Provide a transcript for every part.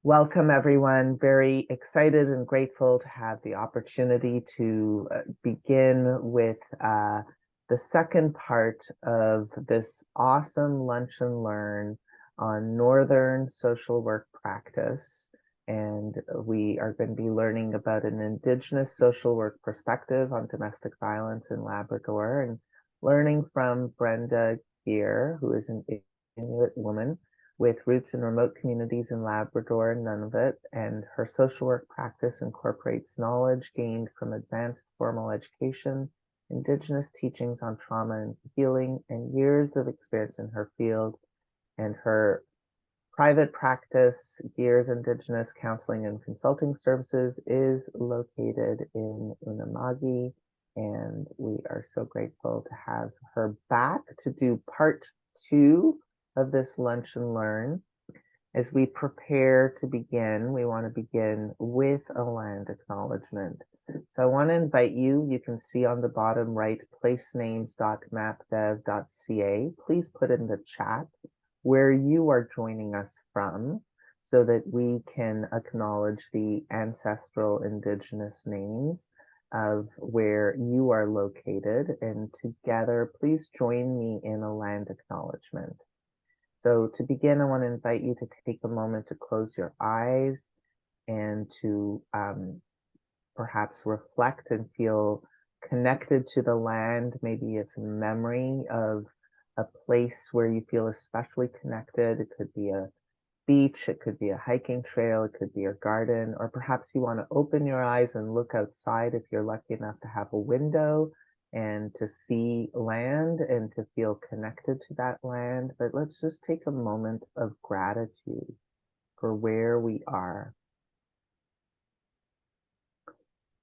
Welcome, everyone. Very excited and grateful to have the opportunity to begin with the second part of this awesome Lunch and Learn on Northern social work practice. And we are going to be learning about an Indigenous social work perspective on domestic violence in Labrador and learning from Brenda Gear, who is an Inuit woman with roots in remote communities in Labrador and Nunavut, and her social work practice incorporates knowledge gained from advanced formal education, Indigenous teachings on trauma and healing, and years of experience in her field. And her private practice, Gear's Indigenous Counseling and Consulting Services, is located in Unama'ki, and we are so grateful to have her back to do part 2 of this Lunch and Learn. As we prepare to begin, we want to begin with a land acknowledgement. So I want to invite you, you can see on the bottom right, placenames.mapdev.ca. Please put in the chat where you are joining us from so that we can acknowledge the ancestral Indigenous names of where you are located. And together, please join me in a land acknowledgement. So to begin, I want to invite you to take a moment to close your eyes and to perhaps reflect and feel connected to the land. Maybe it's a memory of a place where you feel especially connected. It could be a beach, it could be a hiking trail, it could be a garden, or perhaps you want to open your eyes and look outside if you're lucky enough to have a window and to see land and to feel connected to that land. But let's just take a moment of gratitude for where we are.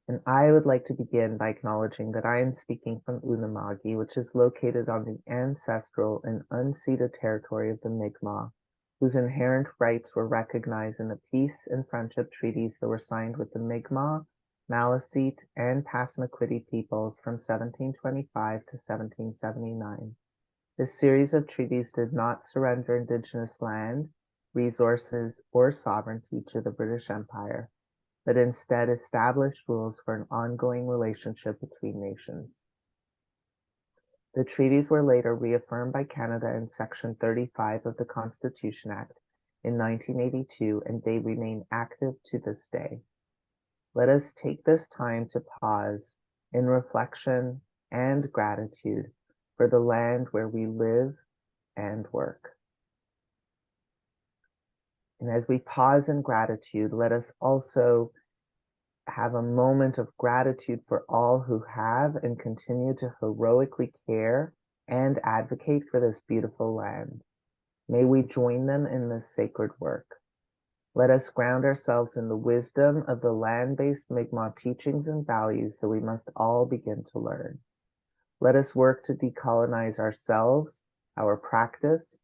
And I would like to begin by acknowledging that I am speaking from Unama'ki, which is located on the ancestral and unceded territory of the Mi'kmaq, whose inherent rights were recognized in the peace and friendship treaties that were signed with the Mi'kmaq, Maliseet, and Passamaquoddy peoples from 1725 to 1779. This series of treaties did not surrender Indigenous land, resources, or sovereignty to the British Empire, but instead established rules for an ongoing relationship between nations. The treaties were later reaffirmed by Canada in Section 35 of the Constitution Act in 1982, and they remain active to this day. Let us take this time to pause in reflection and gratitude for the land where we live and work. And as we pause in gratitude, let us also have a moment of gratitude for all who have and continue to heroically care and advocate for this beautiful land. May we join them in this sacred work. Let us ground ourselves in the wisdom of the land-based Mi'kmaq teachings and values that we must all begin to learn. Let us work to decolonize ourselves, our practice,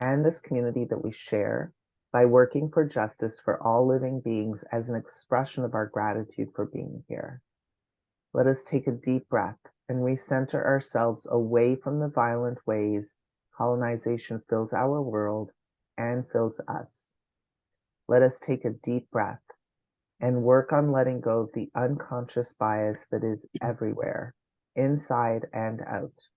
and this community that we share by working for justice for all living beings as an expression of our gratitude for being here. Let us take a deep breath and recenter ourselves away from the violent ways colonization fills our world and fills us. Let us take a deep breath and work on letting go of the unconscious bias that is everywhere, inside and out.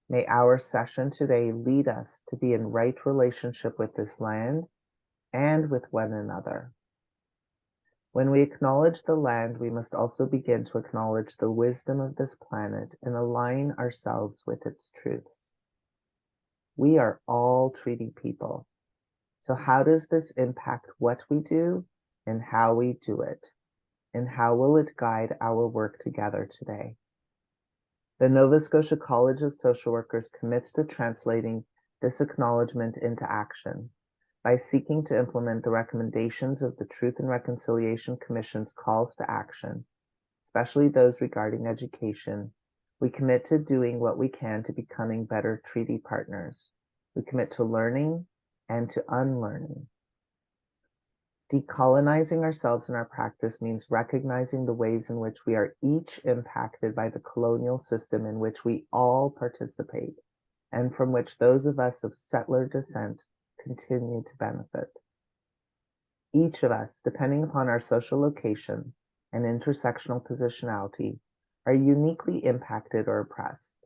May our session today lead us to be in right relationship with this land and with one another. When we acknowledge the land, we must also begin to acknowledge the wisdom of this planet and align ourselves with its truths. We are all treaty people. So how does this impact what we do and how we do it? And how will it guide our work together today? The Nova Scotia College of Social Workers commits to translating this acknowledgement into action by seeking to implement the recommendations of the Truth and Reconciliation Commission's calls to action, especially those regarding education. We commit to doing what we can to becoming better treaty partners. We commit to learning and to unlearning. Decolonizing ourselves in our practice means recognizing the ways in which we are each impacted by the colonial system in which we all participate, and from which those of us of settler descent continue to benefit. Each of us, depending upon our social location and intersectional positionality, are uniquely impacted or oppressed.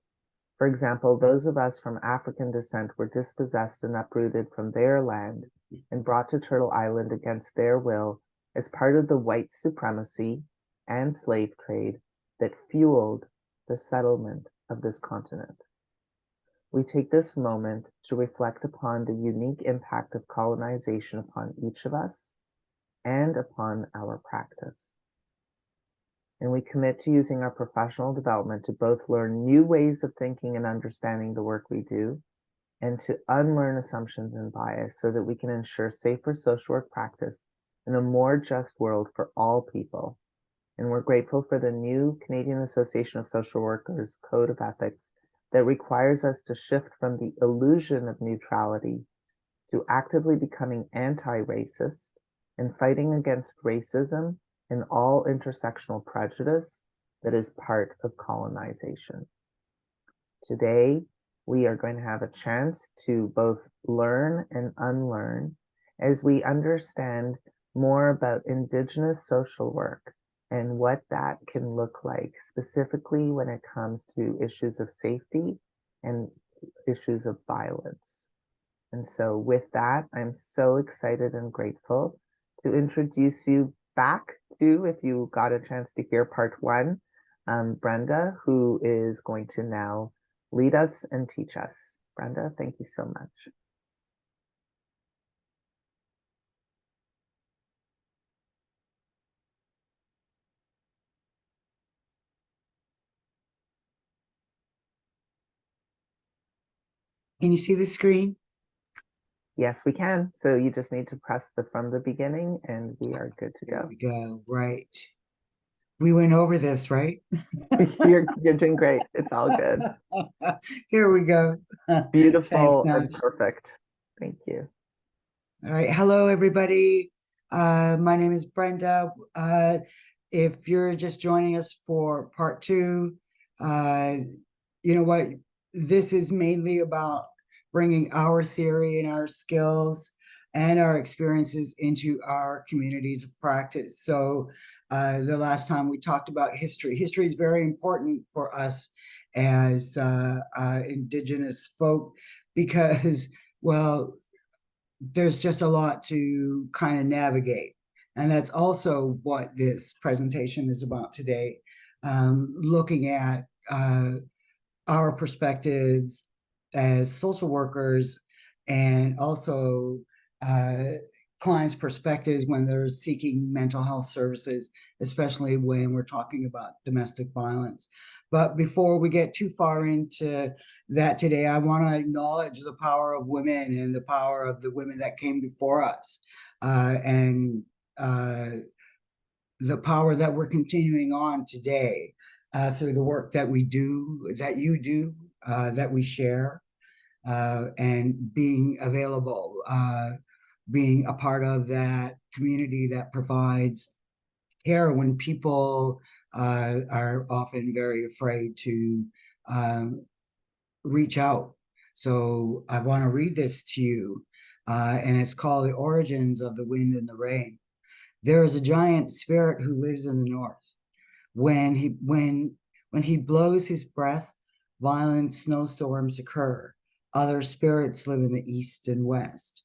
For example, those of us from African descent were dispossessed and uprooted from their land and brought to Turtle Island against their will as part of the white supremacy and slave trade that fueled the settlement of this continent. We take this moment to reflect upon the unique impact of colonization upon each of us and upon our practice. And we commit to using our professional development to both learn new ways of thinking and understanding the work we do, and to unlearn assumptions and bias so that we can ensure safer social work practice in a more just world for all people. And we're grateful for the new Canadian Association of Social Workers Code of Ethics that requires us to shift from the illusion of neutrality to actively becoming anti-racist and fighting against racism and all intersectional prejudice that is part of colonization. Today, we are going to have a chance to both learn and unlearn as we understand more about Indigenous social work and what that can look like, specifically when it comes to issues of safety and issues of violence. And so with that, I'm so excited and grateful to introduce you back to, if you got a chance to hear part one, Brenda, who is going to now lead us and teach us. Brenda, thank you so much. Can you see the screen? Yes, we can. So you just need to press the from the beginning and we are good to There go. we go. Right. We went over this, right? You're doing great. It's all good. Here we go. Thanks, Beautiful and Nash. perfect. Thank you. All right. Hello, everybody. My name is Brenda. If you're just joining us for part two, you know what? This is mainly about bringing our theory and our skills and our experiences into our communities of practice. So the last time we talked about history. History is very important for us as Indigenous folk because, well, there's just a lot to kind of navigate. And that's also what this presentation is about today, looking at our perspectives as social workers and also clients' perspectives when they're seeking mental health services, especially when we're talking about domestic violence. But before we get too far into that today, I want to acknowledge the power of women and the power of the women that came before us, and the power that we're continuing on today through the work that we do, that you do, that we share, and being available, being a part of that community that provides care when people are often very afraid to reach out. So I want to read this to you, and it's called The Origins of the Wind and the Rain. There is a giant spirit who lives in the north. When he blows his breath, violent snowstorms occur. Other spirits live in the east and west.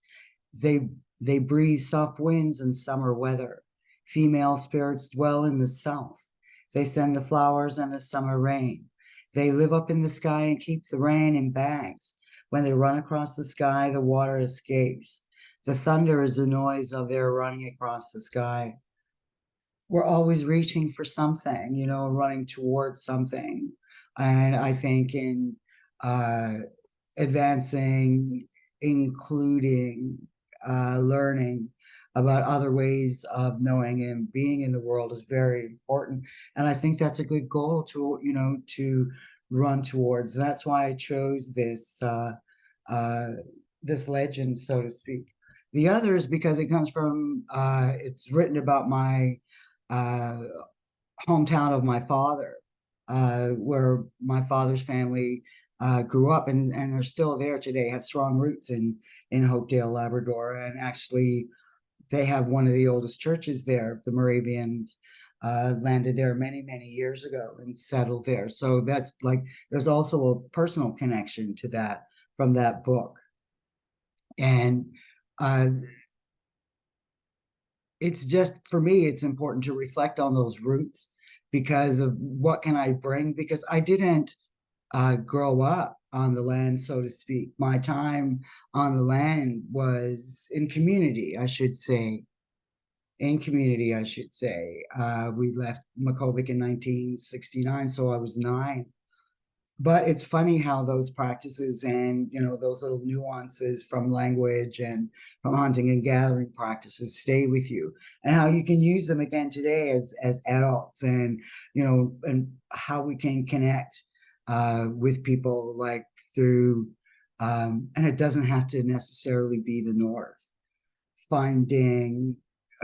They breathe soft winds and summer weather. Female spirits dwell in the south. They send the flowers and the summer rain. They live up in the sky and keep the rain in bags. When they run across the sky, the water escapes. The thunder is the noise of their running across the sky. We're always reaching for something, you know, running towards something. And I think in advancing, including, learning about other ways of knowing and being in the world is very important. And I think that's a good goal to, you know, to run towards. That's why I chose this this legend, so to speak. The other is because it comes from it's written about my hometown of my father, where my father's family grew up and are still there today, have strong roots in Hopedale, Labrador, and actually they have one of the oldest churches there. The Moravians landed there many, many years ago and settled there. So that's like, there's also a personal connection to that from that book. And uh, it's just, for me, it's important to reflect on those roots because of what can I bring? Because I didn't grow up on the land, so to speak. My time on the land was in community, I should say. In community, I should say. We left Makobik in 1969, so I was 9. But it's funny how those practices and, those little nuances from language and from hunting and gathering practices stay with you, and how you can use them again today as adults, and, and how we can connect with people like through, and it doesn't have to necessarily be the North, finding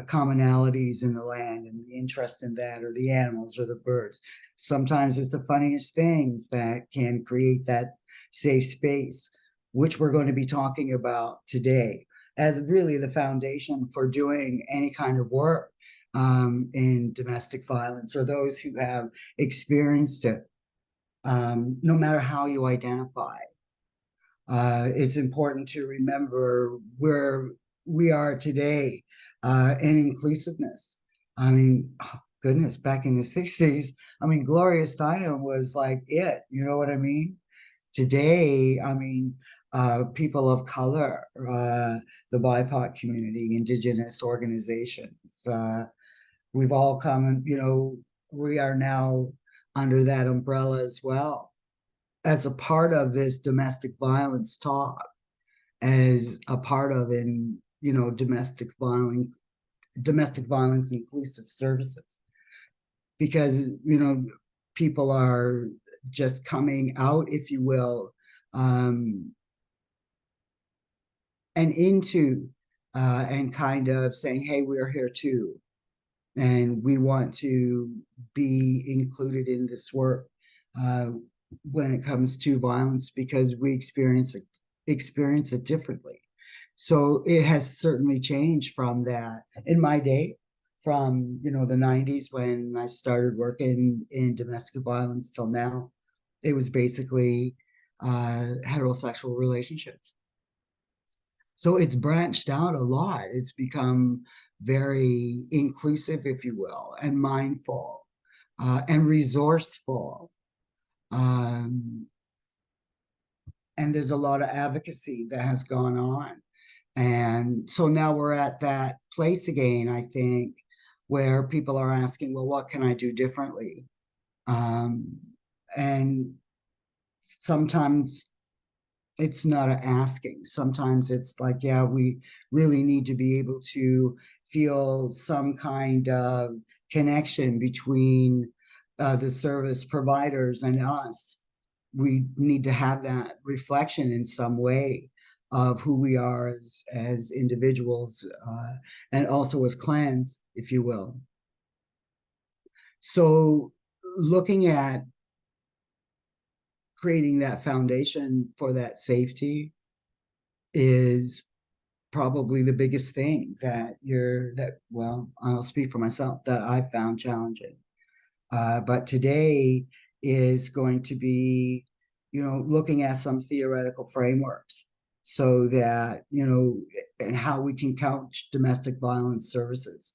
commonalities in the land and the interest in that, or the animals or the birds. Sometimes it's the funniest things that can create that safe space, which we're going to be talking about today as really the foundation for doing any kind of work in domestic violence, or those who have experienced it, no matter how you identify. It's important to remember where we are today, and inclusiveness. I mean, oh, goodness, back in the 60s, I mean, Gloria Steinem was like it, you know what I mean? Today, I mean, people of color, the BIPOC community, Indigenous organizations, we've all come, we are now under that umbrella as well, as a part of this domestic violence talk, as a part of, in domestic violence inclusive services, because people are just coming out, if you will, and into and kind of saying, hey, we're here too, and we want to be included in this work uh, when it comes to violence, because we experience it differently. So it has certainly changed from that in my day, from the 90s when I started working in domestic violence till now. It was basically heterosexual relationships. So it's branched out a lot. It's become very inclusive, if you will, and mindful, and resourceful. Um, and there's a lot of advocacy that has gone on. And so now we're at that place again, I think, where people are asking, well, what can I do differently? And sometimes it's not an asking. Sometimes it's like, yeah, we really need to be able to feel some kind of connection between the service providers and us. We need to have that reflection in some way of who we are as individuals, and also as clans, if you will. So looking at creating that foundation for that safety is probably the biggest thing well, I'll speak for myself, that I found challenging. But today is going to be, looking at some theoretical frameworks, so that, and how we can couch domestic violence services.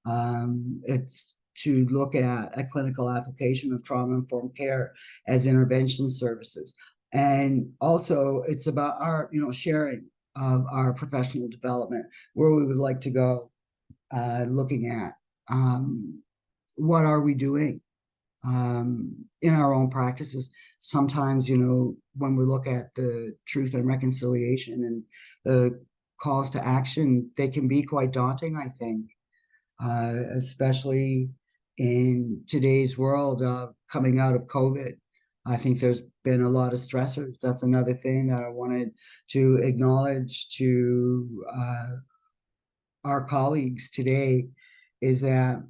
It's to look at a clinical application of trauma-informed care as intervention services. And also it's about our, sharing of our professional development, where we would like to go, looking at what are we doing in our own practices. Sometimes, when we look at the truth and reconciliation and the calls to action, they can be quite daunting, I think, especially in today's world, coming out of COVID. I think there's been a lot of stressors. That's another thing that I wanted to acknowledge to our colleagues today, is that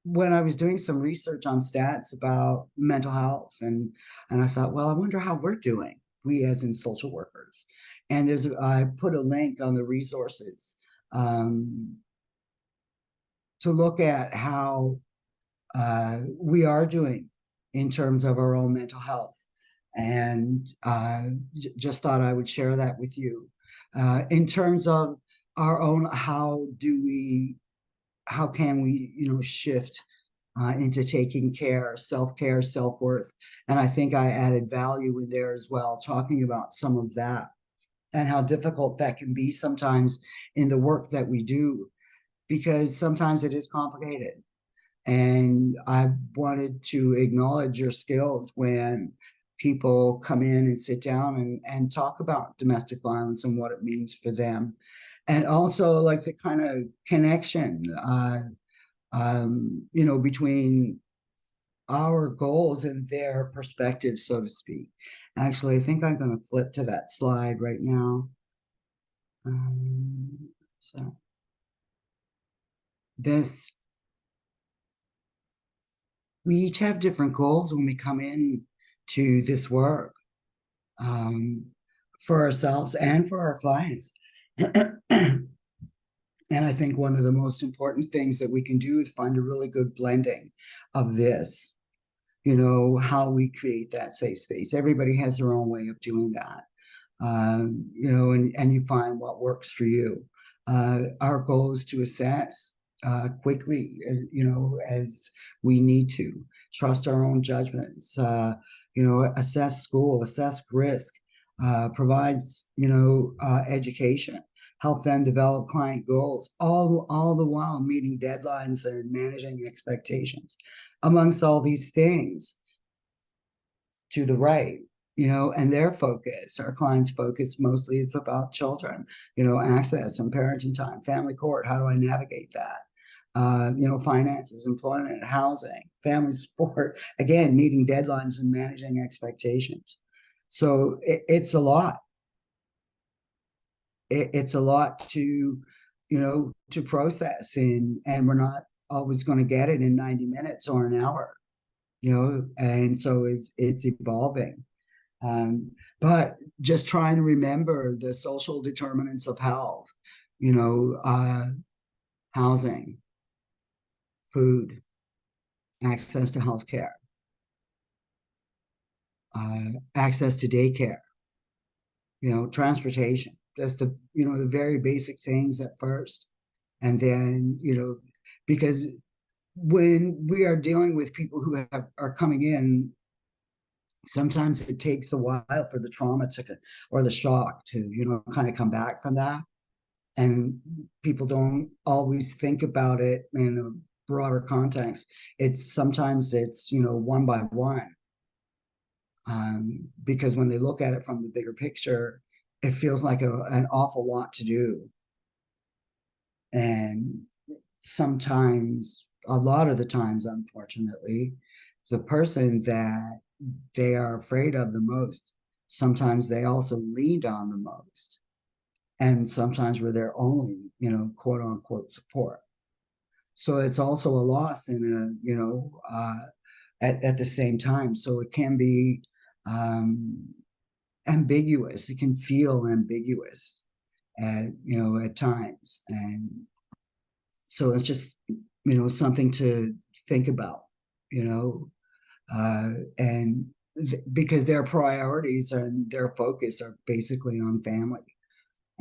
when I was doing some research on stats about mental health, and I thought, well, I wonder how we're doing, we as in social workers. And I put a link on the resources um, to look at how we are doing in terms of our own mental health. And just thought I would share that with you. In terms of our own, how can we, shift into taking care, self-care, self-worth. And I think I added value in there as well, talking about some of that and how difficult that can be sometimes in the work that we do, because sometimes it is complicated. And I wanted to acknowledge your skills when people come in and sit down and talk about domestic violence and what it means for them. And also like the kind of connection, between our goals and their perspectives, so to speak. Actually, I think I'm going to flip to that slide right now. So this, we each have different goals when we come in to this work, for ourselves and for our clients. And I think one of the most important things that we can do is find a really good blending of this, how we create that safe space. Everybody has their own way of doing that, and you find what works for you. Our goal is to assess quickly, as we need to, trust our own judgments, assess school, assess risk, provides, education, help them develop client goals, all the while meeting deadlines and managing expectations. Amongst all these things, to the right, and their focus, our clients' focus mostly is about children, access and parenting time, family court, how do I navigate that? Finances, employment, housing, family support, again, meeting deadlines and managing expectations. So it's a lot. It's a lot to, to process, and we're not always going to get it in 90 minutes or an hour, and so it's evolving. But just trying to remember the social determinants of health, housing, food, access to healthcare, access to daycare, transportation, just the very basic things at first. And then, because when we are dealing with people who are coming in, sometimes it takes a while for the trauma or the shock to, kind of come back from that. And people don't always think about it in a broader context. Sometimes it's, one by one. Because when they look at it from the bigger picture, it feels like an awful lot to do. And sometimes, a lot of the times, unfortunately, the person that they are afraid of the most, sometimes they also leaned on the most. And sometimes we're their only, quote unquote support. So it's also a loss in at the same time. So it can be ambiguous. It can feel ambiguous at times. And so it's just, something to think about, and because their priorities and their focus are basically on family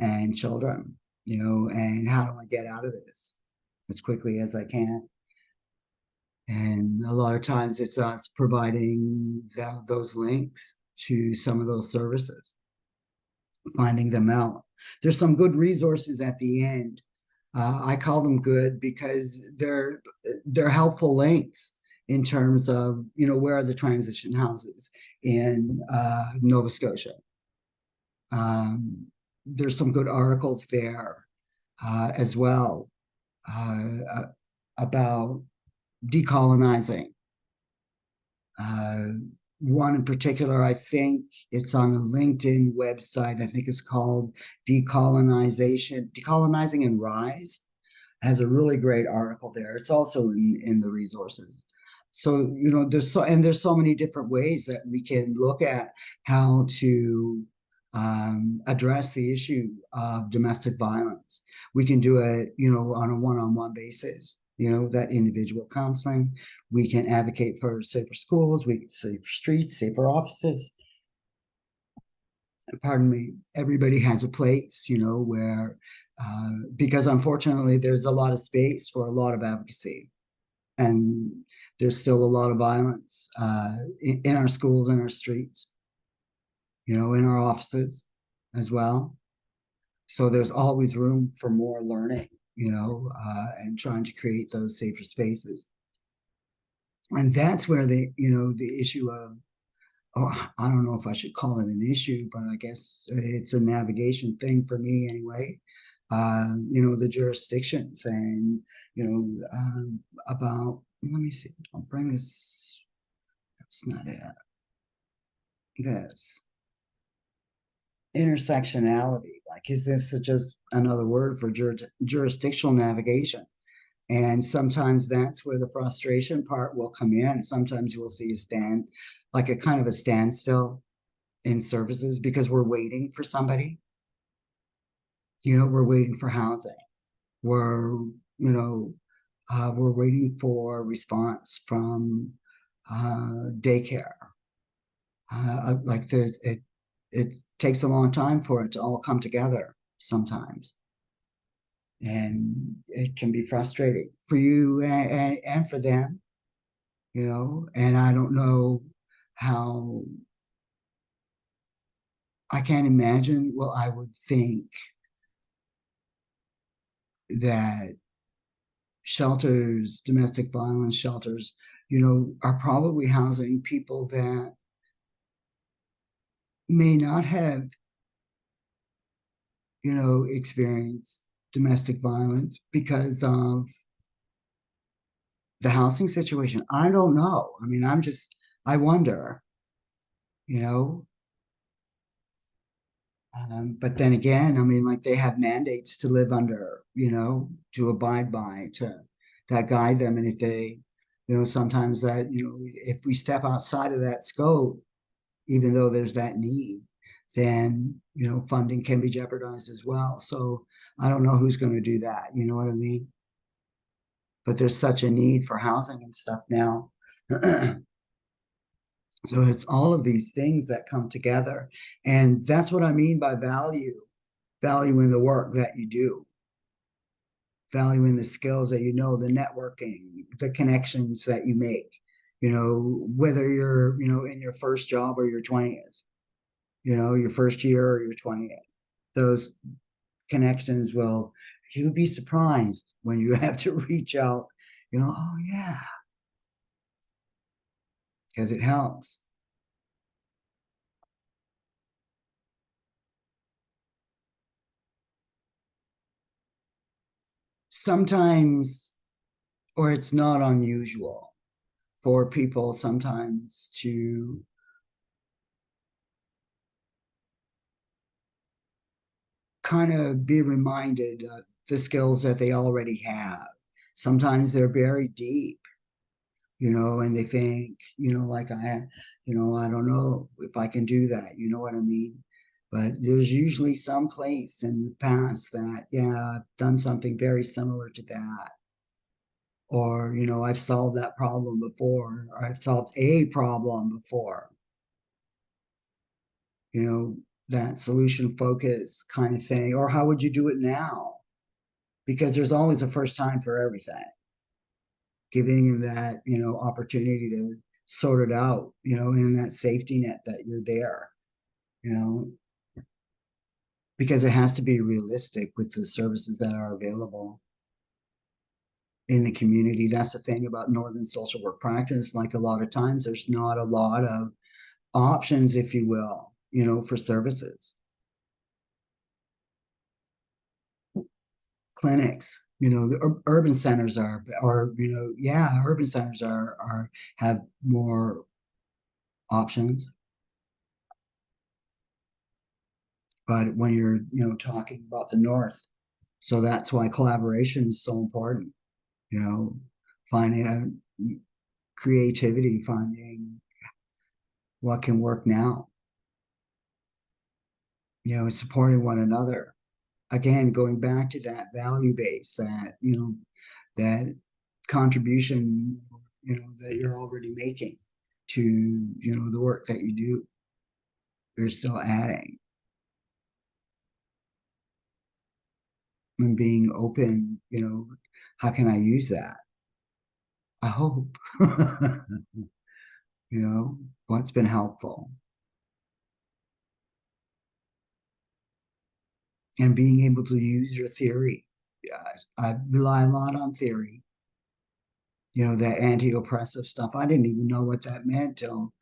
and children, and how do I get out of this as quickly as I can? And a lot of times it's us providing those links to some of those services, finding them out. There's some good resources at the end. I call them good because they're helpful links in terms of, where are the transition houses in Nova Scotia. There's some good articles there as well about decolonizing. One in particular, I think it's on a LinkedIn website. I think it's called Decolonizing and Rise. Has a really great article there. It's also in the resources. So, there's so many different ways that we can look at how to address the issue of domestic violence. We can do it, on a one-on-one basis, that individual counseling. We can advocate for safer schools, safer streets, safer offices. Pardon me, everybody has a place, where, because unfortunately there's a lot of space for a lot of advocacy. And there's still a lot of violence in our schools and our streets, in our offices as well. So there's always room for more learning, and trying to create those safer spaces. And that's where the issue of, I don't know if I should call it an issue, but I guess it's a navigation thing for me anyway. The jurisdictions and, about, let me see, I'll bring this, that's not it. This intersectionality, like, is this just another word for jurisdictional navigation? And sometimes that's where the frustration part will come in. Sometimes you will see like a kind of a standstill in services because we're waiting for somebody. We're waiting for housing. We're waiting for response from daycare. It takes a long time for it to all come together sometimes. And it can be frustrating for you and for them, and I don't know how, I can't imagine. Well, I would think that shelters, domestic violence shelters, are probably housing people that may not have, experienced domestic violence because of the housing situation. I don't know. I mean, I wonder, you know. But then again, I mean, like they have mandates to live under, to abide by, that guide them. And if they, sometimes that, if we step outside of that scope, even though there's that need, then, funding can be jeopardized as well. So I don't know who's going to do that. You know what I mean? But there's such a need for housing and stuff now. So it's all of these things that come together. And that's what I mean by valuing the work that you do, valuing the skills that the networking, the connections that you make, whether you're, in your first job or your 20th, your first year or your 20th. Those connections you'll be surprised when you have to reach out, oh yeah, because it helps. Sometimes, or it's not unusual for people sometimes to kind of be reminded of the skills that they already have. Sometimes they're buried deep, and they think, like I don't know if I can do that. You know what I mean? But there's usually some place in the past that, yeah, I've done something very similar to that. Or, I've solved that problem before, or I've solved a problem before. That solution focus kind of thing. Or how would you do it now? Because there's always a first time for everything. Giving them that, opportunity to sort it out, in that safety net that you're there, because it has to be realistic with the services that are available in the community. That's the thing about Northern social work practice. Like a lot of times there's not a lot of options, if you will, for services. Clinics, the urban centers urban centers have more options. But when you're, talking about the North, so that's why collaboration is so important, finding out creativity, finding what can work now. supporting one another. Again, going back to that value base, that contribution, that you're already making to, the work that you do, you're still adding and being open, how can I use that? I hope, what's been helpful and being able to use your theory. I rely a lot on theory, that anti-oppressive stuff. I didn't even know what that meant till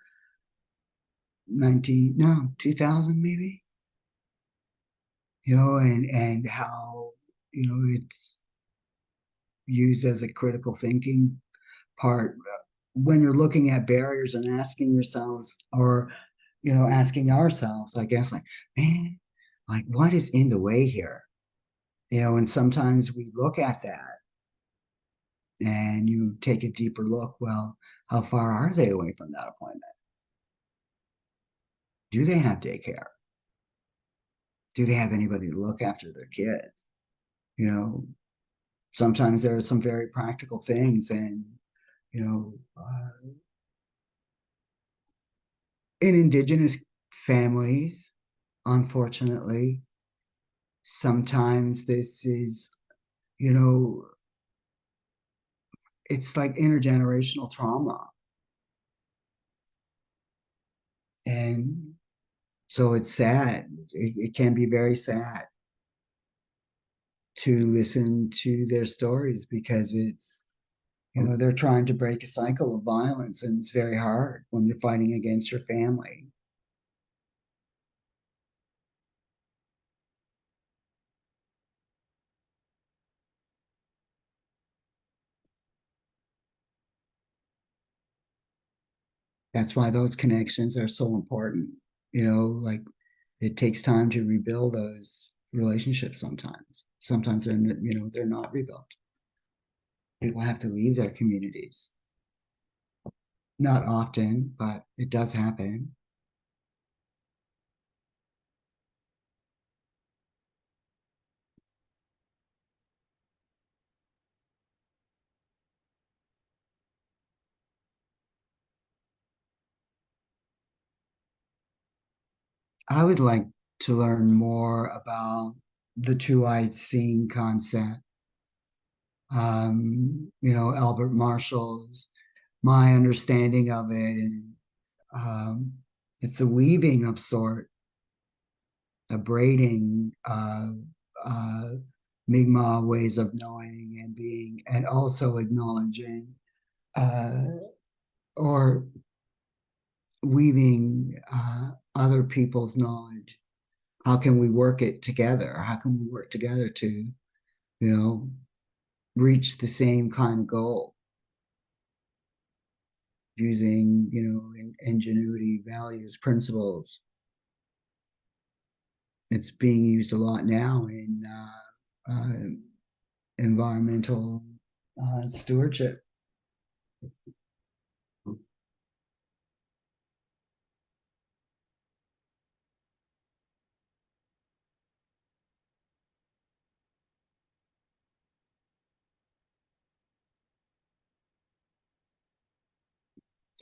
2000 maybe, and how, it's used as a critical thinking part when you're looking at barriers and asking yourselves, or, asking ourselves, I guess, like, man, like what is in the way here? And sometimes we look at that and you take a deeper look. Well, how far are they away from that appointment? Do they have daycare? Do they have anybody to look after their kids? Sometimes there are some very practical things, and in Indigenous families, unfortunately, sometimes this is, you know, it's like intergenerational trauma. And so it's sad. It can be very sad to listen to their stories, because it's, they're trying to break a cycle of violence, and it's very hard when you're fighting against your family. That's why those connections are so important. Like it takes time to rebuild those relationships sometimes. Sometimes they're not rebuilt. People have to leave their communities. Not often, but it does happen. I would like to learn more about the two-eyed seeing concept. Albert Marshall's, my understanding of it, and it's a weaving of sort, a braiding of Mi'kmaq ways of knowing and being, and also acknowledging, uh, or weaving other people's knowledge. How can we work it together? How can we work together to, reach the same kind of goal using, ingenuity, values, principles? It's being used a lot now in environmental stewardship.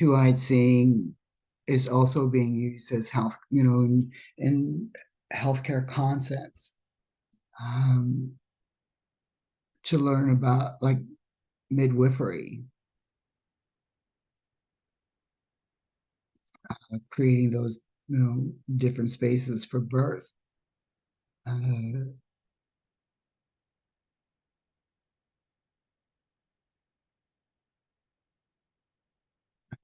Two-eyed seeing is also being used as health, in healthcare concepts, um, to learn about like midwifery, creating those, different spaces for birth.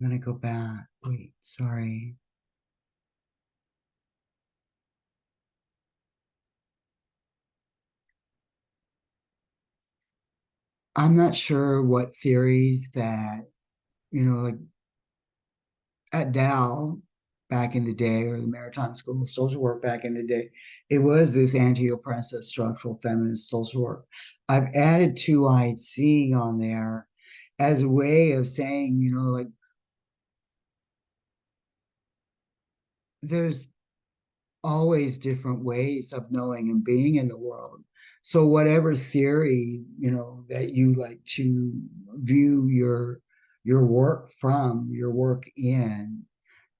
I'm gonna go back. Wait, sorry. I'm not sure what theories that, like at Dal back in the day, or the Maritime School of Social Work back in the day, it was this anti-oppressive structural feminist social work. I've added two-eyed seeing on there as a way of saying, like there's always different ways of knowing and being in the world. So whatever theory, that you like to view your work from, your work in,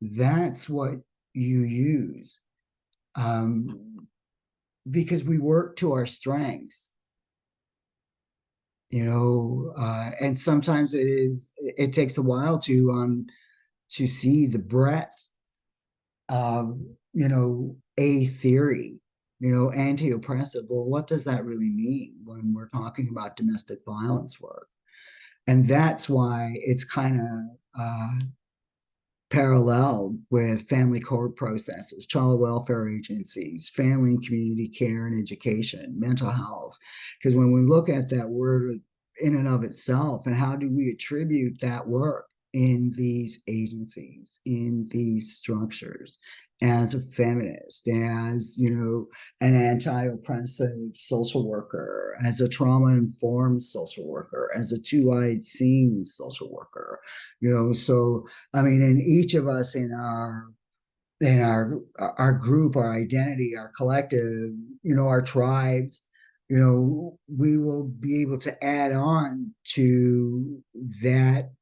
that's what you use. Because we work to our strengths, and sometimes it takes a while to see the breadth of, a theory, anti-oppressive. Well, what does that really mean when we're talking about domestic violence work? And that's why it's kind of paralleled with family court processes, child welfare agencies, family and community care and education, mental health. Because when we look at that word in and of itself, and how do we attribute that work in these agencies, in these structures, as a feminist, as, an anti-oppressive social worker, as a trauma-informed social worker, as a two-eyed seeing social worker, so I mean, in each of us in our group, our identity, our collective, our tribes, we will be able to add on to that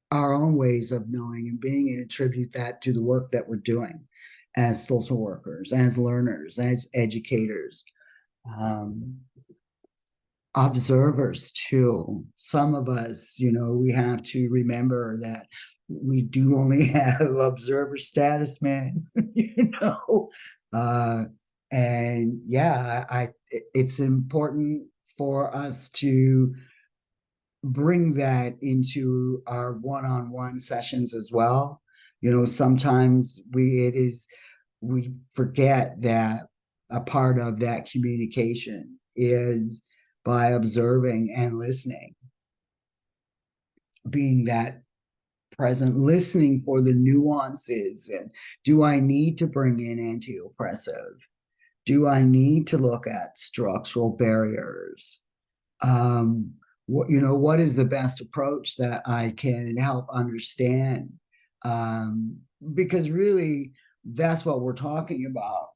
our own ways of knowing and being, and attribute that to the work that we're doing as social workers, as learners, as educators. Observers too. Some of us, we have to remember that we do only have observer status, man. you know and yeah, it's important for us to bring that into our one-on-one sessions as well. Sometimes we forget that a part of that communication is by observing and listening, being that present, listening for the nuances. And do I need to bring in anti-oppressive? Do I need to look at structural barriers? What is the best approach that I can help understand? Because really, that's what we're talking about.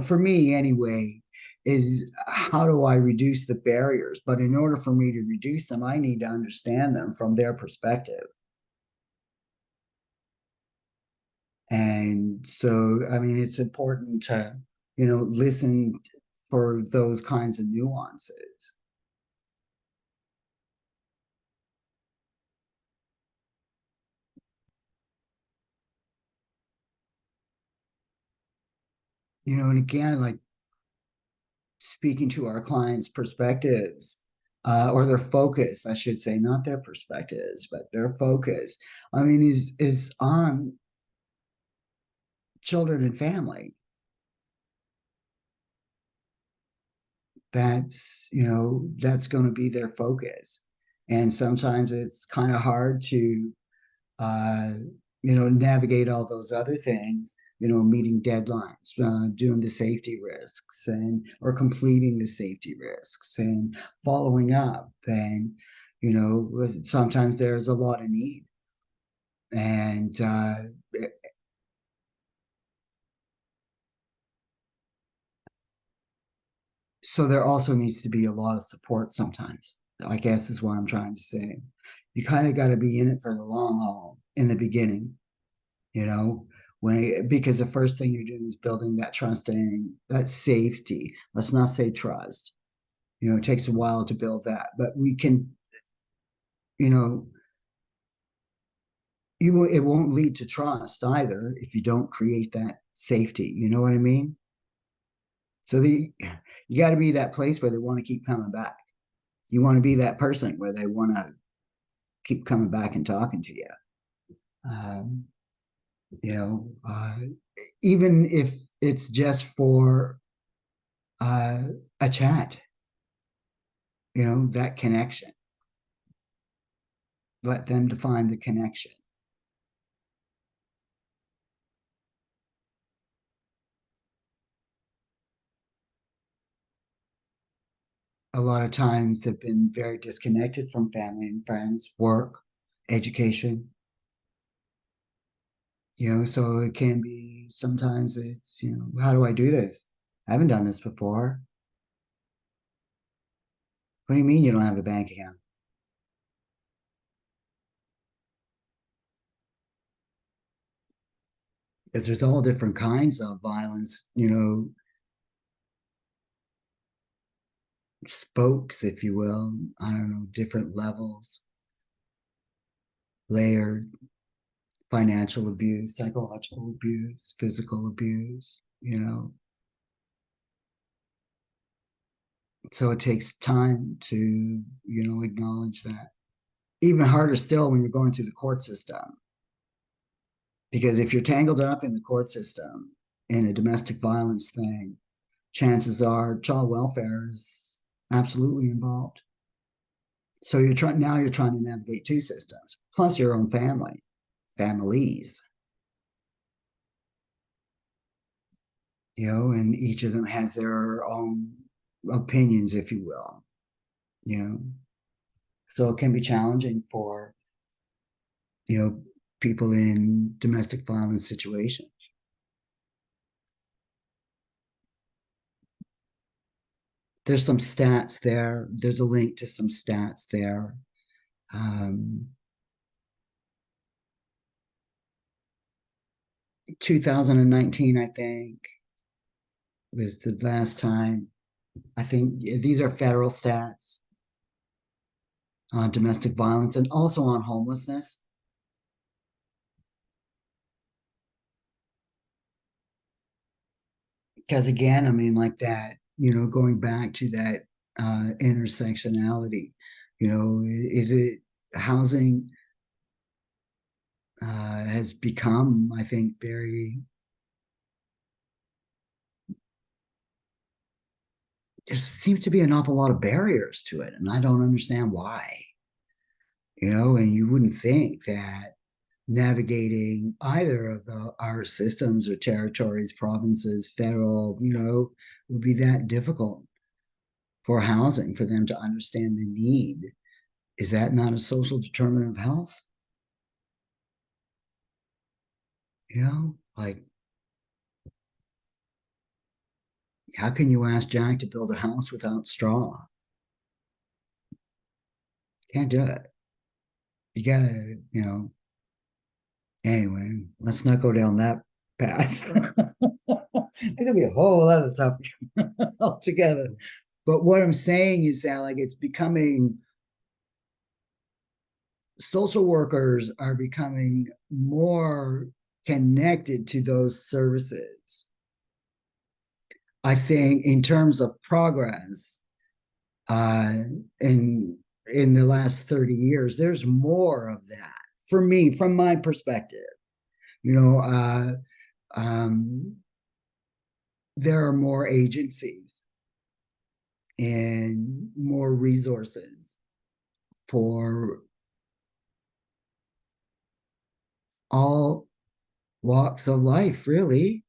For me anyway, is how do I reduce the barriers? But in order for me to reduce them, I need to understand them from their perspective. And so, I mean, it's important to, listen for those kinds of nuances. And again, like speaking to our clients' perspectives, or their focus, I should say, not their perspectives, but their focus. I mean, is on children and family. That's going to be their focus. And sometimes it's kind of hard to uh, navigate all those other things, meeting deadlines, doing the safety risks, and or completing the safety risks, and following up. And, sometimes there's a lot of need. And so there also needs to be a lot of support sometimes, I guess is what I'm trying to say. You kind of got to be in it for the long haul in the beginning, because the first thing you're doing is building that trust and that safety. Let's not say trust. It takes a while to build that, but we can, you know, it won't lead to trust either if you don't create that safety. You know what I mean? So you got to be that place where they want to keep coming back. You want to be that person where they want to keep coming back and talking to you. Um, you know, uh, Even if it's just for a chat, that connection. Let them define the connection. A lot of times they've been very disconnected from family and friends, work, education. So it can be sometimes it's, how do I do this? I haven't done this before. What do you mean you don't have a bank account? Because there's all different kinds of violence, spokes, if you will. I don't know, different levels, layered financial abuse, psychological abuse, physical abuse. So it takes time to, acknowledge that. Even harder still when you're going through the court system. Because if you're tangled up in the court system in a domestic violence thing, chances are child welfare is absolutely involved. So you're trying to navigate two systems, plus your own families, and each of them has their own opinions, if you will, you know. So it can be challenging for, you know, people in domestic violence situations. There's some stats there. There's a link to some stats there. 2019, I think, was the last time. I think these are federal stats on domestic violence and also on homelessness. Because again, I mean, like that, going back to that intersectionality, is it housing has become, I think, very, there seems to be an awful lot of barriers to it, and I don't understand why. And you wouldn't think that navigating either of our systems or territories, provinces, federal, would be that difficult for housing, for them to understand the need. Is that not a social determinant of health? Like, how can you ask Jack to build a house without straw? Can't do it. You gotta. Anyway, let's not go down that path. There's gonna be a whole other topic altogether. But what I'm saying is that, like, it's becoming, social workers are becoming more connected to those services. I think in terms of progress, uh, in the last 30 years, there's more of that for me, from my perspective. You know, there are more agencies and more resources for all walks of life, really,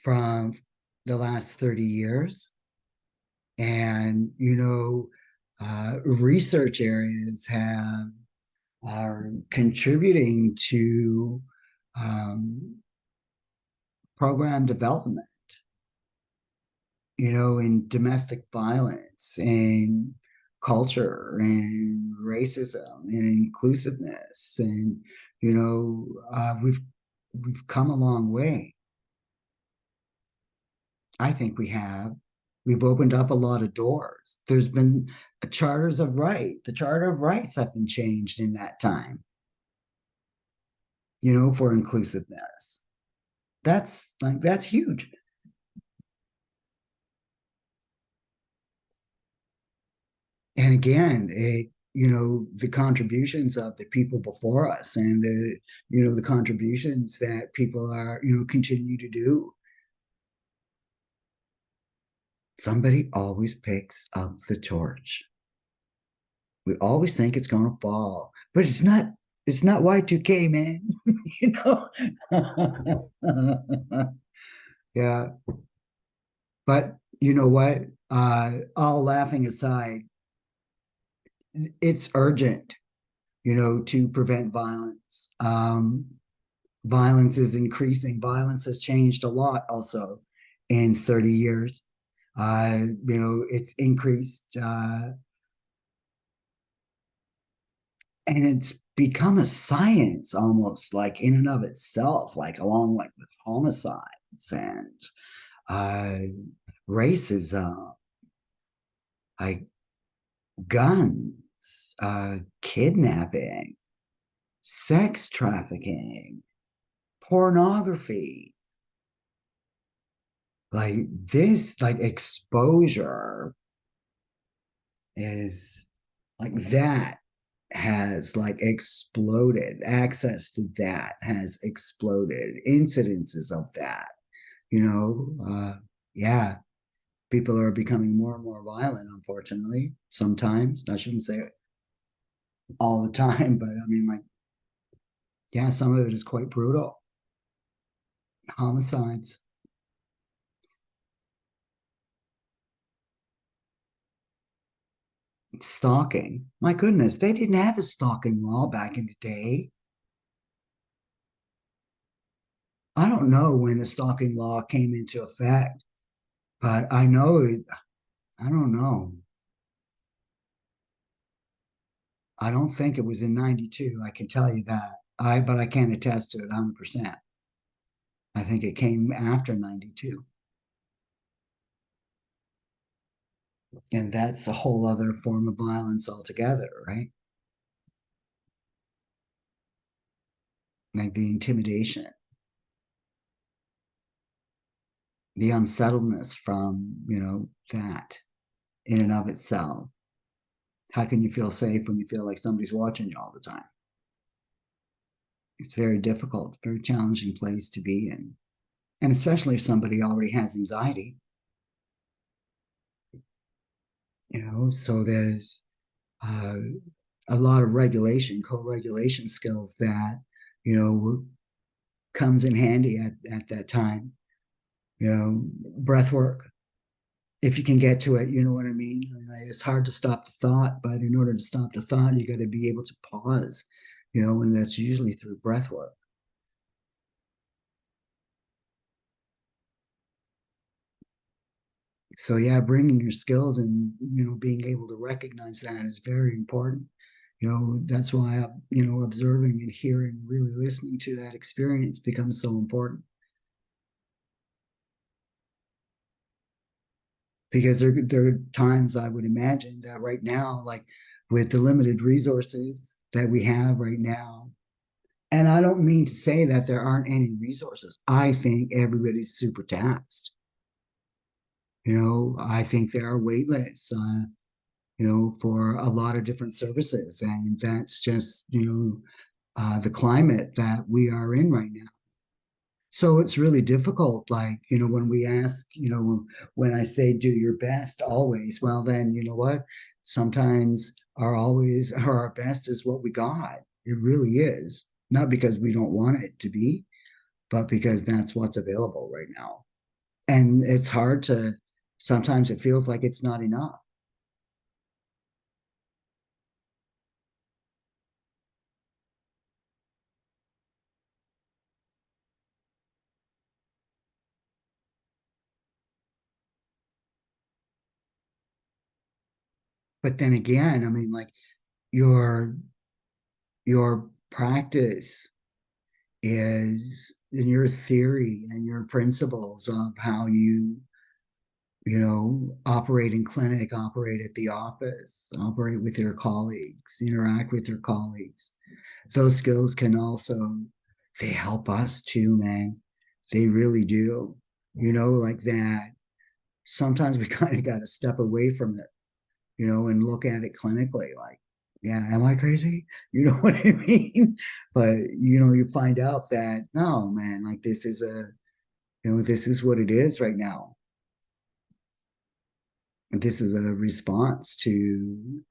from the last 30 years. And, research areas are contributing to program development, in domestic violence and culture and racism and inclusiveness. And, we've come a long way. I think we have. We've opened up a lot of doors. There's been charters of right. The Charter of Rights have been changed in that time, for inclusiveness. That's huge. And again, the contributions of the people before us, and the contributions that people are, continue to do. Somebody always picks up the torch. We always think it's going to fall, but it's not Y2K, man. you know Yeah, but you know what, all laughing aside, it's urgent to prevent violence. Violence is increasing. Violence has changed a lot also in 30 years. It's increased, and it's become a science almost, like in and of itself, like along like with homicides and uh, racism, like guns, kidnapping, sex trafficking, pornography. Like this, like exposure is like that has like exploded. Access to that has exploded. Incidences of that, yeah, people are becoming more and more violent, unfortunately. Sometimes, I shouldn't say it all the time, but I mean, like, yeah, some of it is quite brutal. Homicides. Stalking. My goodness, they didn't have a stalking law back in the day. I don't know when the stalking law came into effect, but I know it, I don't know. I don't think it was in 92. I can tell you that. But I can't attest to it 100%. I think it came after 92. And that's a whole other form of violence altogether, right? Like the intimidation, the unsettledness from, that in and of itself. How can you feel safe when you feel like somebody's watching you all the time? It's very difficult, it's a very challenging place to be in. And especially if somebody already has anxiety, so there's uh, a lot of regulation, co-regulation skills that, comes in handy at that time. Breath work, if you can get to it, you know what I mean? Like, it's hard to stop the thought, but in order to stop the thought, you got to be able to pause, and that's usually through breath work. So yeah, bringing your skills and being able to recognize that is very important. That's why observing and hearing, really listening to that experience becomes so important. Because there are times I would imagine that right now, like with the limited resources that we have right now, and I don't mean to say that there aren't any resources. I think everybody's super taxed. I think there are wait lists, for a lot of different services, and that's just, the climate that we are in right now. So it's really difficult. Like, when we ask, when I say do your best always, well, then, you know what? Sometimes our best is what we got. It really is. Not because we don't want it to be, but because that's what's available right now. And it's hard to, sometimes it feels like it's not enough. But then again, I mean, like your your practice is in your theory and your principles of how you operate in clinic, operate at the office, operate with your colleagues, interact with your colleagues. Those skills can also, they help us too, man. They really do. Like that. Sometimes we kind of got to step away from it, and look at it clinically. Like, yeah, am I crazy? You know what I mean? But, you find out that, no, man, like this is what it is right now. This is a response to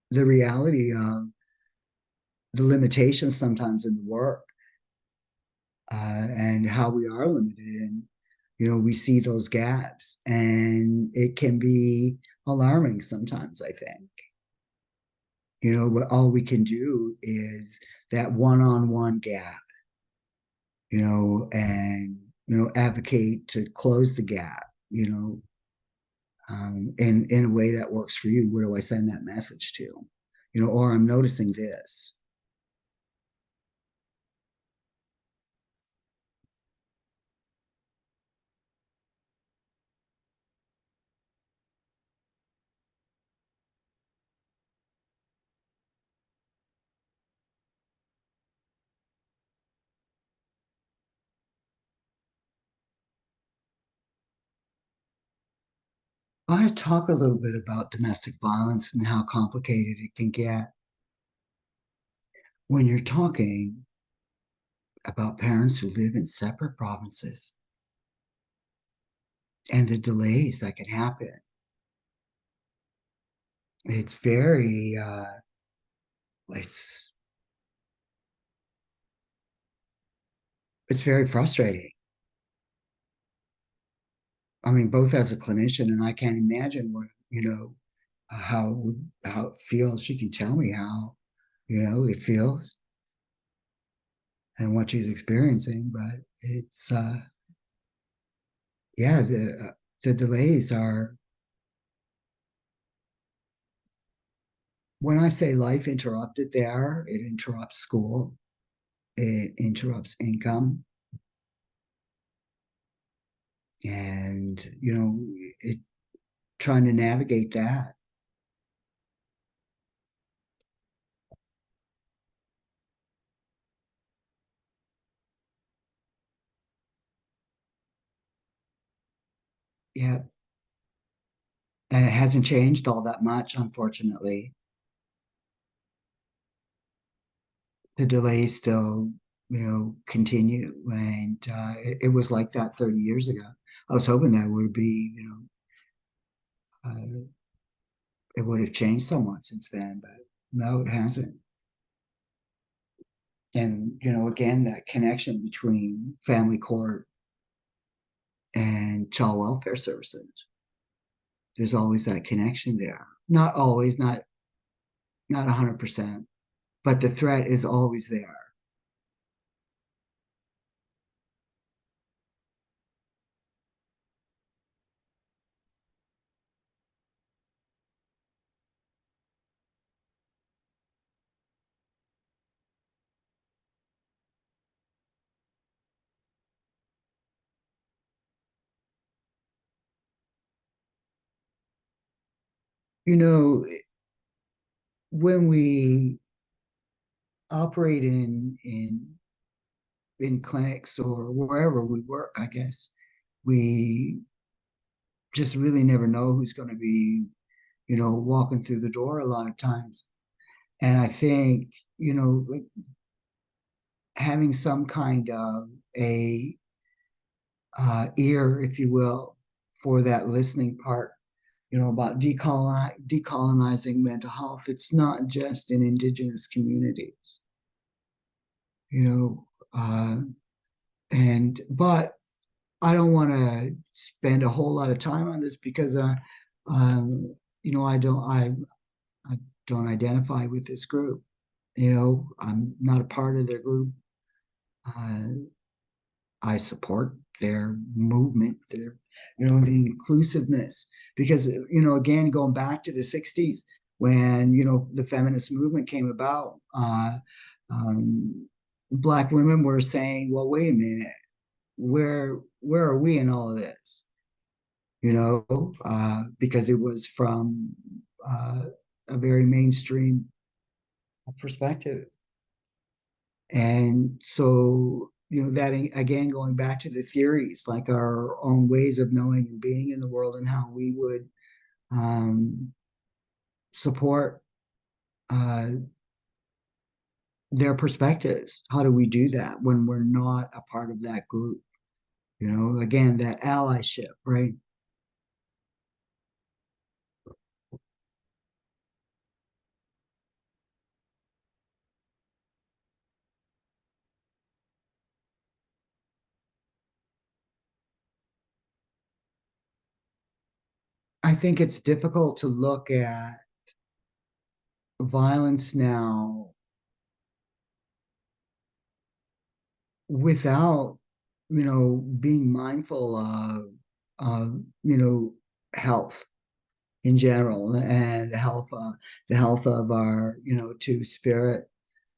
the reality of the limitations sometimes in the work, and how we are limited. And, we see those gaps, and it can be alarming sometimes, I think. But all we can do is that one-on-one gap, and advocate to close the gap, in a way that works for you. Where do I send that message to? Or I'm noticing this. I want to talk a little bit about domestic violence and how complicated it can get when you're talking about parents who live in separate provinces and the delays that can happen. It's very it's it's very frustrating. I mean, both as a clinician, and I can't imagine what, how it feels. She can tell me how, it feels and what she's experiencing, but it's yeah, the delays are, when I say life interrupted there, it interrupts school, it interrupts income, and it trying to navigate that. Yeah, and it hasn't changed all that much, unfortunately. The delays still, continue, and it was like that 30 years ago. I was hoping that would be, it would have changed somewhat since then, but no, it hasn't. And again, that connection between family court and child welfare services, there's always that connection there. Not always, not 100%, but the threat is always there. You know, when we operate in clinics or wherever we work, I guess we just really never know who's going to be, walking through the door a lot of times. And I think, like having some kind of a ear, if you will, for that listening part, about decolonizing mental health. It's not just in Indigenous communities, you know, uh, but I don't want to spend a whole lot of time on this because, um, I don't identify with this group. I'm not a part of their group. Uh, I support their movement, the inclusiveness, because, again, going back to the 60s when, the feminist movement came about, um, Black women were saying, well, wait a minute, where are we in all of this? Because it was from uh, a very mainstream perspective. And so, that again, going back to the theories, like our own ways of knowing and being in the world and how we would support uh, their perspectives. How do we do that when we're not a part of that group? Again, that allyship, right? I think it's difficult to look at violence now without, being mindful of, health in general, and the health of our, two spirit,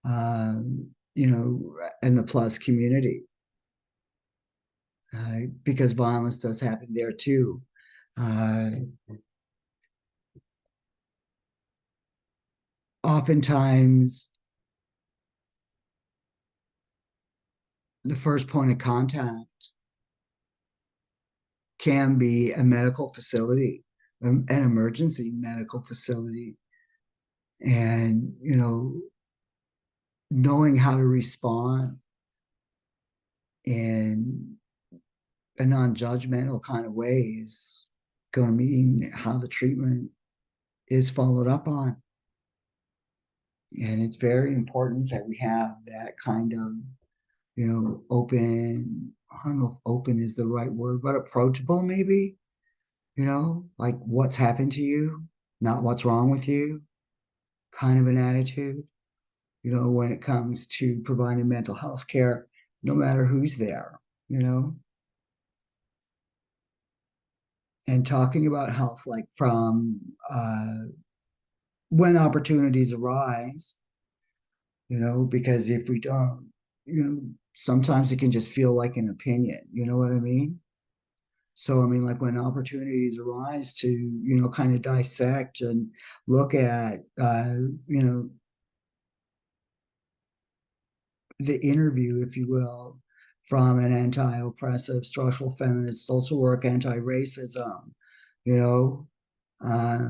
and the plus community, because violence does happen there too. Uh, Oftentimes, the first point of contact can be a medical facility, an emergency medical facility, and knowing how to respond in a non-judgmental kind of way is going to mean how the treatment is followed up on. And it's very important that we have that kind of, open, I don't know if open is the right word, but approachable maybe, like what's happened to you, not what's wrong with you, kind of an attitude, when it comes to providing mental health care, no matter who's there, and talking about health, like from when opportunities arise, because if we don't, sometimes it can just feel like an opinion, you know what I mean? So, I mean, like when opportunities arise to, kind of dissect and look at, the interview, if you will, from an anti-oppressive structural feminist social work, anti-racism, you know, uh,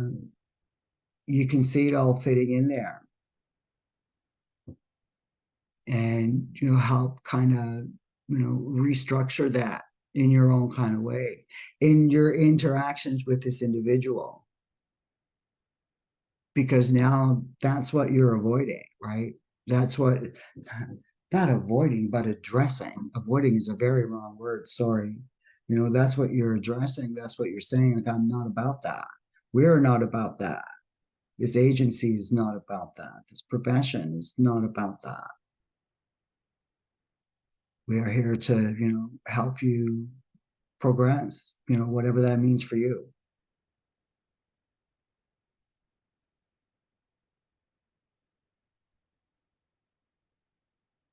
you can see it all fitting in there, and help kind of restructure that in your own kind of way in your interactions with this individual, because now that's what you're avoiding, right? That's what, not avoiding, but addressing. Avoiding is a very wrong word, sorry. That's what you're addressing. That's what you're saying. Like, I'm not about that. We're not about that. This agency is not about that. This profession is not about that. We are here to, help you progress, whatever that means for you.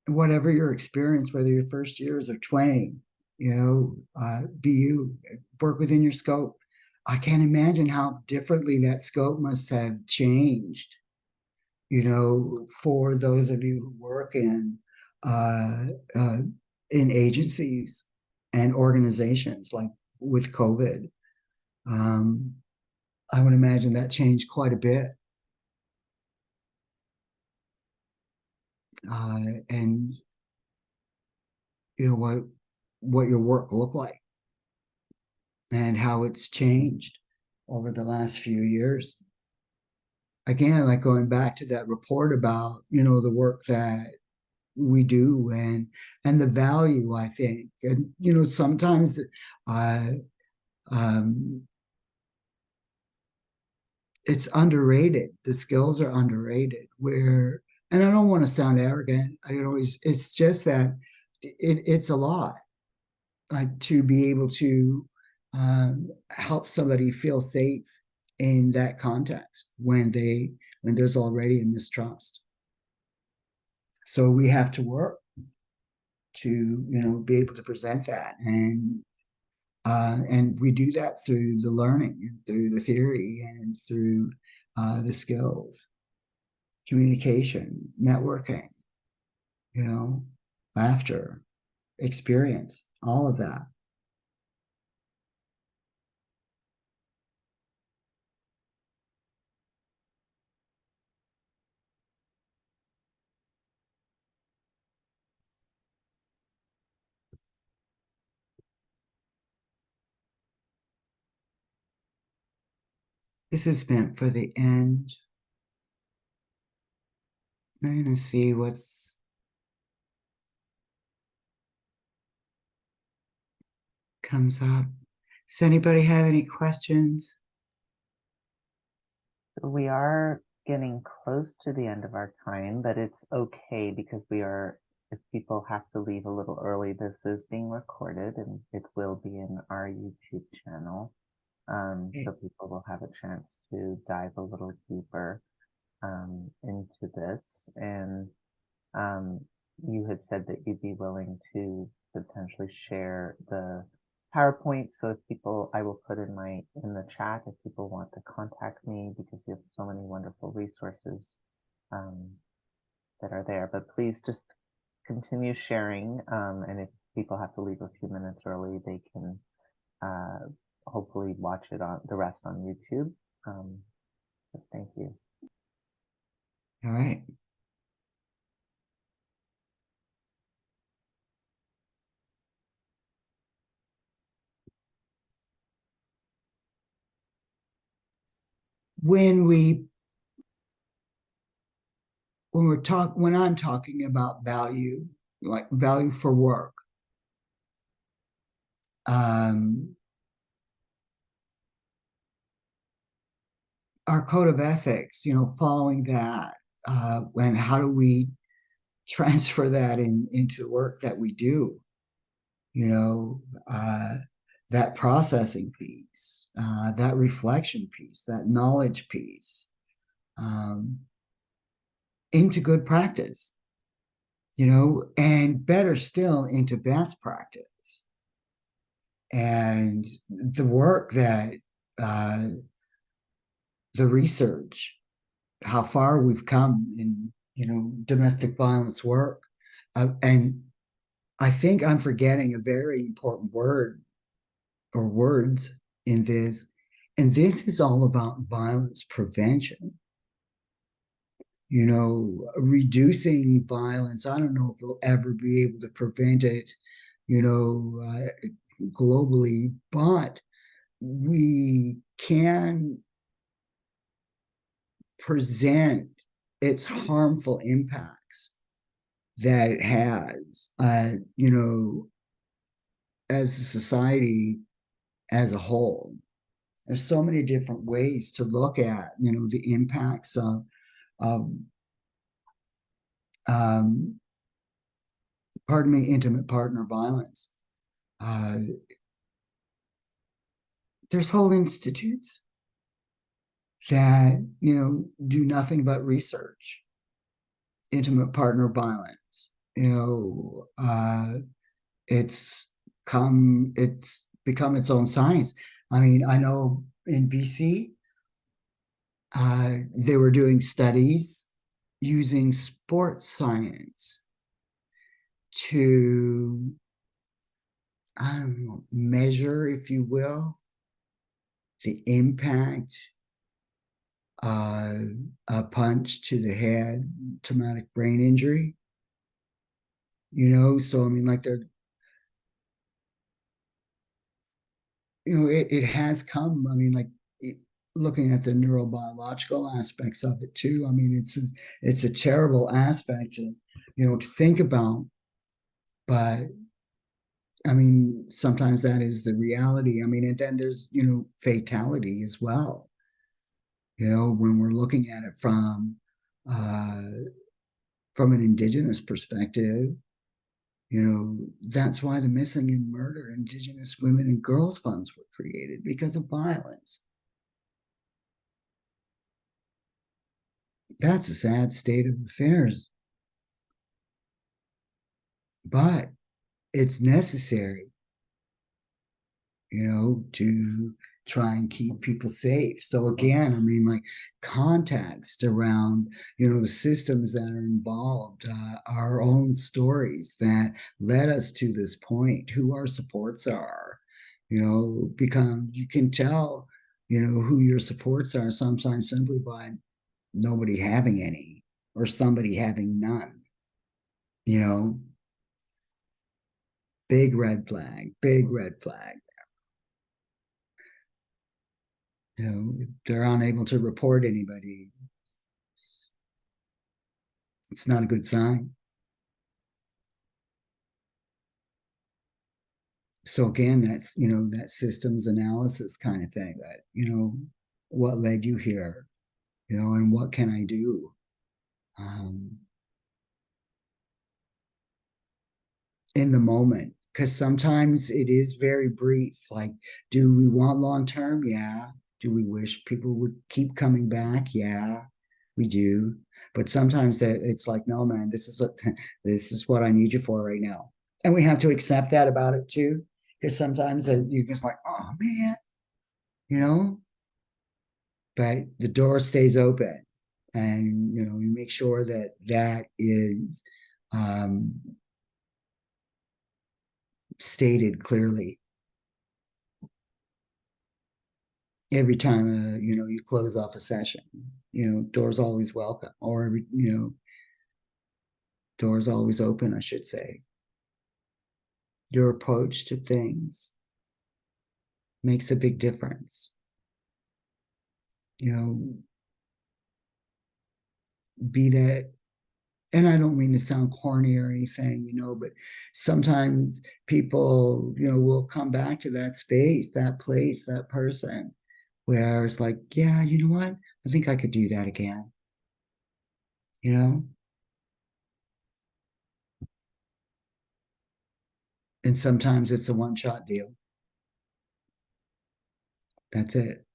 Whatever your experience, whether your first years or 20, be you, work within your scope. I can't imagine how differently that scope must have changed, for those of you who work uh, uh, in agencies and organizations, like with COVID. I would imagine that changed quite a bit. And what your work looked like and how it's changed over the last few years. Again, like going back to that report about, the work that we do, and the value, I think. And, sometimes uh, um, it's underrated. The skills are underrated and I don't want to sound arrogant. It's just that it's a lot, like to be able to help somebody feel safe in that context when there's already a mistrust. So we have to work to be able to present that, and we do that through the learning, through the theory, and through the skills, communication, networking, laughter, experience, all of that. This is meant for the end. I'm going to see what's comes up. Does anybody have any questions? We are getting close to the end of our time, but it's okay because if people have to leave a little early, this is being recorded and it will be in our YouTube channel. So people will have a chance to dive a little deeper into this. And um, you had said that you'd be willing to potentially share the PowerPoint. So if people, I will put in the chat if people want to contact me because you have so many wonderful resources um, that are there. But please just continue sharing. And if people have to leave a few minutes early, they can hopefully watch it on the rest on YouTube. Thank you. All right. When I'm talking about value, like value for work, um, our code of ethics, following that, and how do we transfer that into the work that we do? You know, that processing piece, that reflection piece, that knowledge piece, um, into good practice, and better still into best practice. And the work that uh, the research, how far we've come in, domestic violence work. And I think I'm forgetting a very important word or words in this. And this is all about violence prevention. Reducing violence. I don't know if we'll ever be able to prevent it, globally, but we can present its harmful impacts that it has, as a society as a whole. There's so many different ways to look at, the impacts of um, intimate partner violence. There's whole institutes that, do nothing but research intimate partner violence. It's become its own science. I mean, I know in BC, they were doing studies using sports science to, I don't know, measure, if you will, the impact a punch to the head, traumatic brain injury. So I mean, like it has come. I mean, like looking at the neurobiological aspects of it too. I mean, it's a terrible aspect to think about, but I mean, sometimes that is the reality. I mean, and then there's fatality as well. When we're looking at it from an Indigenous perspective, that's why the Missing and Murder Indigenous Women and Girls Funds were created, because of violence. That's a sad state of affairs. But it's necessary, to try and keep people safe. So again, I mean, like context around, the systems that are involved, our own stories that led us to this point, who our supports are, you can tell, who your supports are sometimes simply by nobody having any or somebody having none, you know, big red flag, big red flag. They're unable to report anybody. It's not a good sign. So again, that's, that systems analysis kind of thing that, what led you here? and what can I do? In the moment, because sometimes it is very brief. Like, do we want long term? Yeah. Do we wish people would keep coming back? Yeah, we do. But sometimes that it's like, no, man, this is what I need you for right now, and we have to accept that about it too. Because sometimes you're just like, oh man, you know, but the door stays open, and you make sure that that is um, stated clearly every time you close off a session. Doors always welcome, or doors always open, I should say. Your approach to things makes a big difference. you know be that, and I don't mean to sound corny or anything, but sometimes people will come back to that space, that place, that person, where it's like, yeah, you know what, I think I could do that again. you know and sometimes it's a one-shot deal. That's it.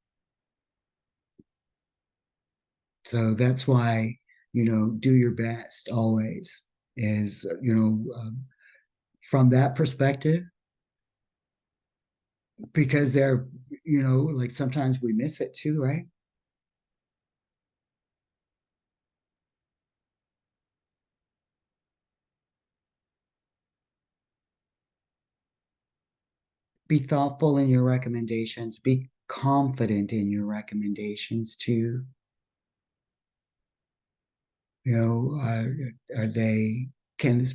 So that's why, do your best always, is, from that perspective, because they're, like sometimes we miss it too, right? Be thoughtful in your recommendations, be confident in your recommendations too. Are they, can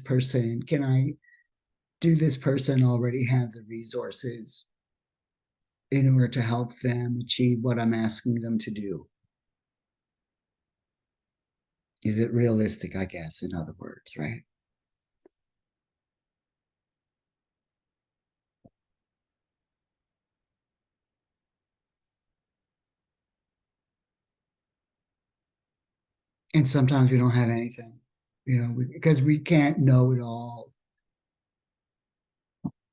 I do this person already have the resources in order to help them achieve what I'm asking them to do? Is it realistic, I guess, in other words, right? And sometimes we don't have anything, because we can't know it all.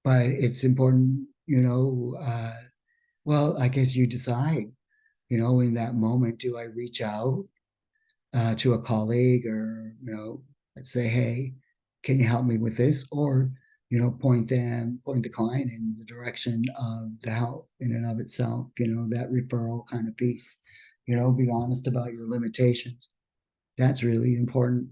But it's important, well, I guess you decide, in that moment, do I reach out to a colleague, or, let's say, hey, can you help me with this? Or, point the client in the direction of the help in and of itself, that referral kind of piece. Be honest about your limitations. That's really important.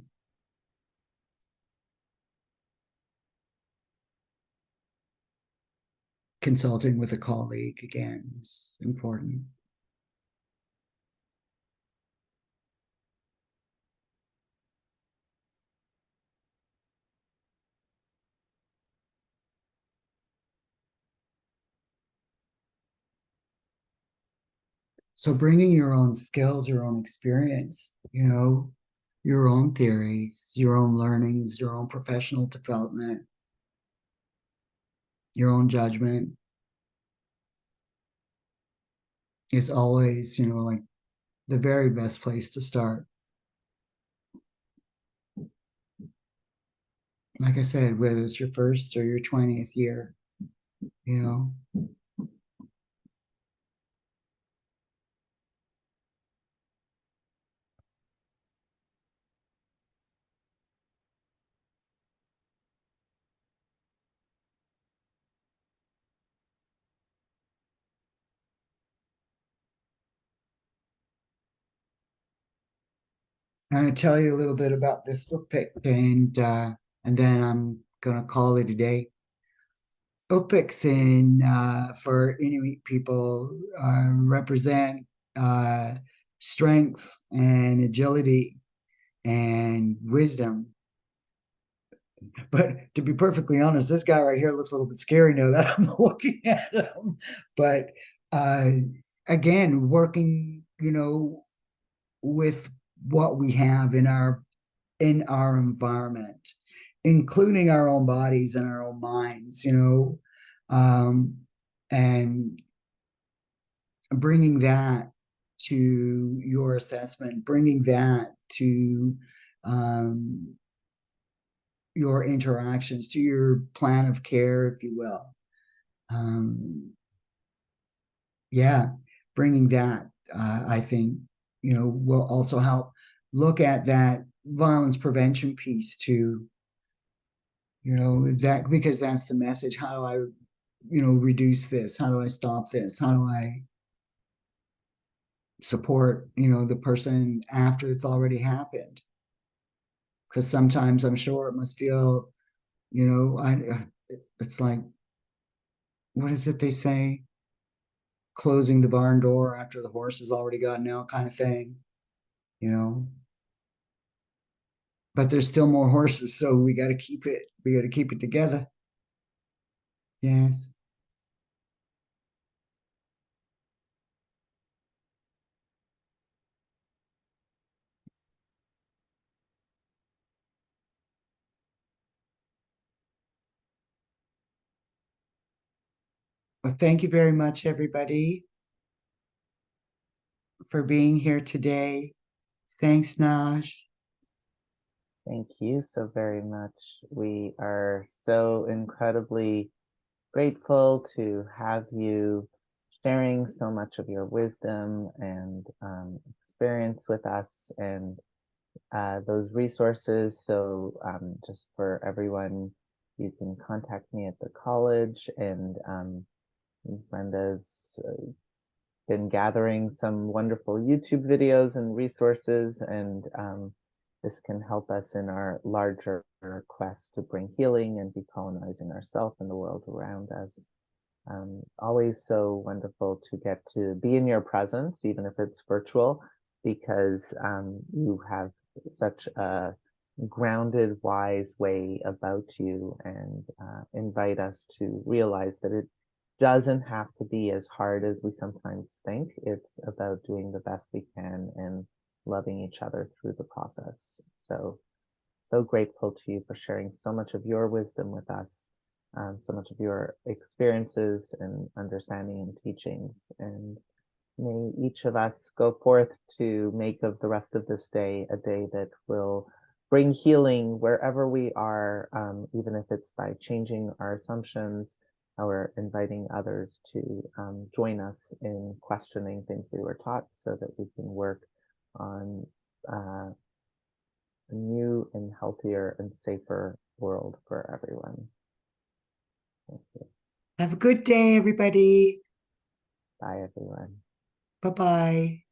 Consulting with a colleague, again, is important. So bringing your own skills, your own experience, your own theories, your own learnings, your own professional development, your own judgment is always, like the very best place to start. Like I said, whether it's your first or your 20th year, you know. I'm going to tell you a little bit about this book pick, and then I'm going to call it a day. Opics for Inuit people represent uh, strength and agility and wisdom. But to be perfectly honest, this guy right here looks a little bit scary now that I'm looking at him. But uh, again, working, with what we have in our environment, including our own bodies and our own minds, and bringing that to your assessment, bringing that to your interactions, to your plan of care, if you will. Yeah, bringing that, I think, will also help look at that violence prevention piece too. That because that's the message. How do I, reduce this? How do I stop this? How do I support, the person after it's already happened? Because sometimes I'm sure it must feel, it's like, what is it they say? Closing the barn door after the horse has already gotten out, kind of thing, you know. But there's still more horses, so we got to keep it. We got to keep it together. Yes. Well, thank you very much, everybody, for being here today. Thanks, Naj. Thank you so very much. We are so incredibly grateful to have you sharing so much of your wisdom and experience with us and those resources. So just for everyone, you can contact me at the college, and Brenda's been gathering some wonderful YouTube videos and resources, and this can help us in our larger quest to bring healing and decolonizing ourselves and the world around us. Always so wonderful to get to be in your presence, even if it's virtual, because you have such a grounded, wise way about you, and invite us to realize that it doesn't have to be as hard as we sometimes think. It's about doing the best we can and loving each other through the process. So grateful to you for sharing so much of your wisdom with us, so much of your experiences and understanding and teachings. And may each of us go forth to make of the rest of this day a day that will bring healing wherever we are, even if it's by changing our assumptions or inviting others to join us in questioning things we were taught so that we can work on a new and healthier and safer world for everyone. Thank you. Have a good day, everybody. Bye, everyone. Bye-bye.